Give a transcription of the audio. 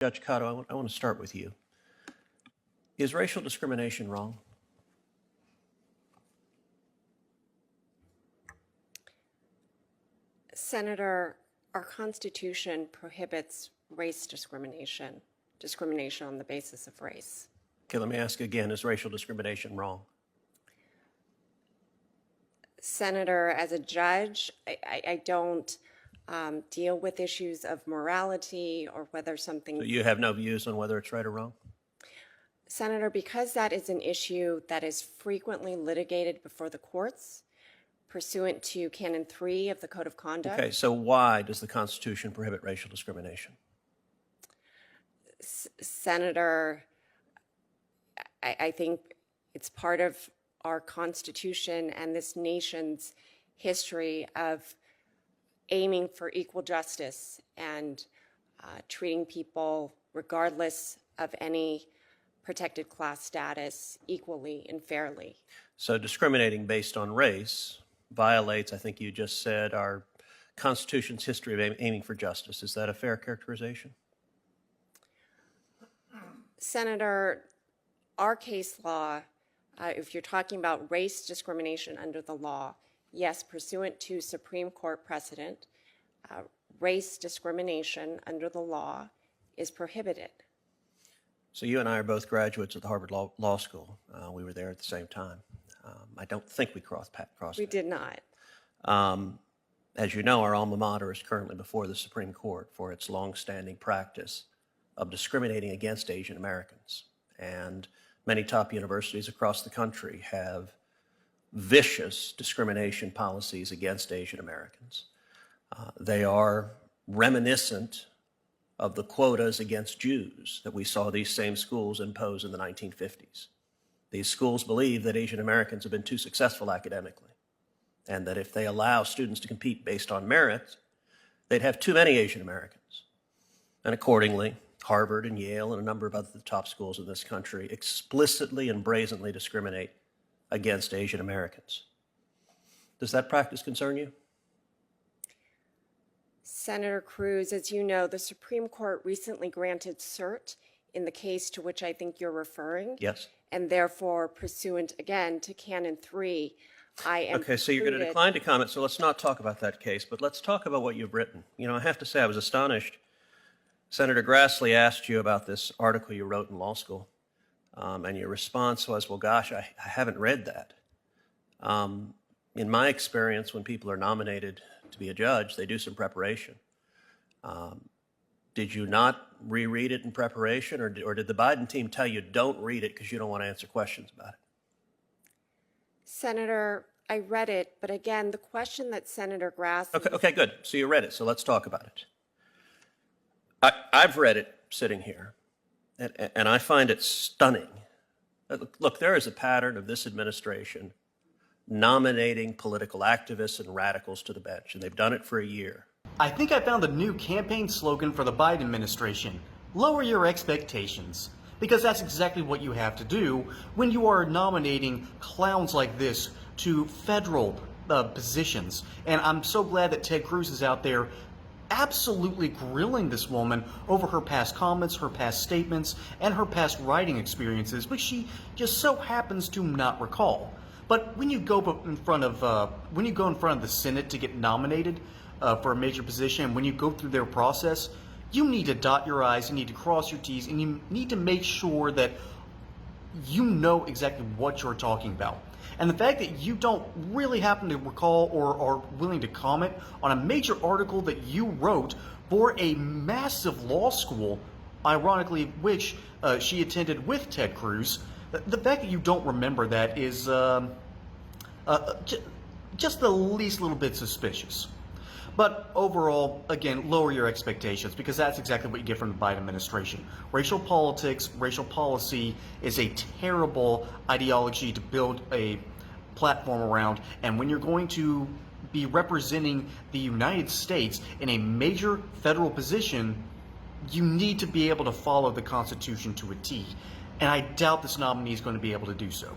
Judge Cotto, I want to start with you. Is racial discrimination wrong? Senator, our Constitution prohibits race discrimination, discrimination on the basis of race. Okay, let me ask again, is racial discrimination wrong? Senator, as a judge, I don't deal with issues of morality or whether something... So you have no views on whether it's right or wrong? Senator, because that is an issue that is frequently litigated before the courts, pursuant to Canon 3 of the Code of Conduct. Okay, so why does the Constitution prohibit racial discrimination? Senator, I think it's part of our Constitution and this nation's history of aiming for equal justice and treating people, regardless of any protected class status, equally and fairly. So discriminating based on race violates, I think you just said, our Constitution's history of aiming for justice. Is that a fair characterization? Senator, our case law, if you're talking about race discrimination under the law, yes, pursuant to Supreme Court precedent, race discrimination under the law is prohibited. So you and I are both graduates of the Harvard Law School. We were there at the same time. I don't think we crossed We did not. As you know, our alma mater is currently before the Supreme Court for its longstanding practice of discriminating against Asian Americans. And many top universities across the country have vicious discrimination policies against Asian Americans. They are reminiscent of the quotas against Jews that we saw these same schools impose in the 1950s. These schools believe that Asian Americans have been too successful academically, and that if they allow students to compete based on merit, they'd have too many Asian Americans. And accordingly, Harvard and Yale and a number of other top schools in this country explicitly and brazenly discriminate against Asian Americans. Does that practice concern you? Senator Cruz, as you know, the Supreme Court recently granted cert in the case to which I think you're referring. Yes. And therefore, pursuant again to Canon 3, I am Okay, so you're going to decline to comment, so let's not talk about that case, but let's talk about what you've written. You know, I have to say I was astonished. Senator Grassley asked you about this article you wrote in law school, and your response was, well, gosh, I haven't read that. In my experience, when people are nominated to be a judge, they do some preparation. Did you not reread it in preparation, or did the Biden team tell you don't read it because you don't want to answer questions about it? Senator, I read it, but again, the question that Senator Grassley... Okay, good. So you read it, so let's talk about it. I've read it sitting here, and I find it stunning. Look, there is a pattern of this administration nominating political activists and radicals to the bench, and they've done it for a year. I think I found the new campaign slogan for the Biden administration: lower your expectations. Because that's exactly what you have to do when you are nominating clowns like this to federal positions. And I'm so glad that Ted Cruz is out there absolutely grilling this woman over her past comments, her past statements, and her past writing experiences, which she just so happens to not recall. But when you go in front of the Senate to get nominated for a major position, when you go through their process, you need to dot your I's, you need to cross your T's, and you need to make sure that you know exactly what you're talking about. And the fact that you don't really happen to recall or are willing to comment on a major article that you wrote for a massive law school, ironically, which she attended with Ted Cruz, the fact that you don't remember that is just the least little bit suspicious. But overall, again, lower your expectations, because that's exactly what you get from the Biden administration. Racial politics, racial policy is a terrible ideology to build a platform around. And when you're going to be representing the United States in a major federal position, you need to be able to follow the Constitution to a T. And I doubt this nominee is going to be able to do so.